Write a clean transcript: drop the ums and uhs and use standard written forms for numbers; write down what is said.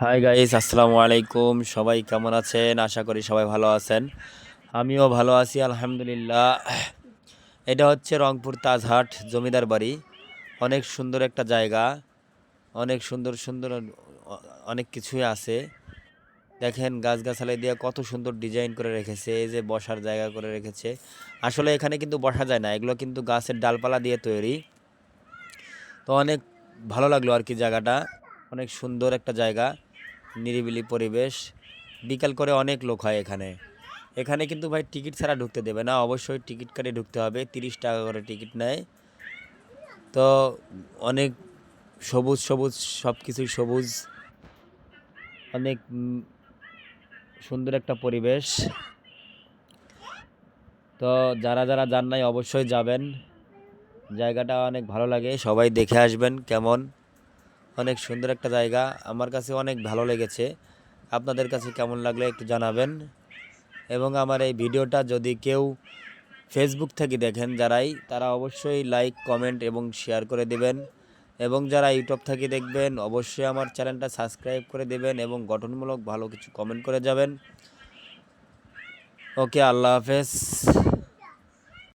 Hi guys, আসসালামু আলাইকুম। সবাই কেমন আছেন? আশা করি সবাই ভালো আছেন। আমিও ভালো আছি আলহামদুলিল্লাহ। এটা হচ্ছে রংপুর তাজহাট জমিদার বাড়ি। অনেক সুন্দর একটা জায়গা। অনেক সুন্দর সুন্দর অনেক কিছুই আছে। দেখেন গাছগাছালি দিয়ে কত সুন্দর ডিজাইন করে রেখেছে। এই যে বসার জায়গা করে রেখেছে। আসলে এখানে কিন্তু বসা যায় না, এগুলো কিন্তু গাছের ডালপালা দিয়ে তৈরি। তো অনেক ভালো লাগলো আর কি জায়গাটা। অনেক সুন্দর একটা জায়গা, নিরিবিলি পরিবেশ। বিকাল করে অনেক লোক হয় এখানে। এখানে কিন্তু ভাই টিকিট ছাড়া ঢুকতে দেবে না, অবশ্যই টিকিট কেটে ঢুকতে হবে। 30 টাকা করে টিকিট নেয়। তো অনেক সবুজ সবুজ, সব কিছুই সবুজ। অনেক সুন্দর একটা পরিবেশ। তো যারা যারা যান নাই অবশ্যই যাবেন। জায়গাটা অনেক ভালো লাগে, সবাই দেখে আসবেন কেমন। অনেক সুন্দর একটা জায়গা, আমার কাছে অনেক ভালো লেগেছে। আপনাদের কাছে কেমন লাগলো একটু জানাবেন। এবং আমার এই ভিডিওটা যদি কেউ ফেসবুক থেকে দেখেন যারাই, তারা অবশ্যই লাইক কমেন্ট এবং শেয়ার করে দেবেন। এবং যারা ইউটিউব থেকে দেখবেন অবশ্যই আমার চ্যানেলটা সাবস্ক্রাইব করে দেবেন এবং গঠনমূলক ভালো কিছু কমেন্ট করে যাবেন। ওকে, আল্লাহ হাফেজ।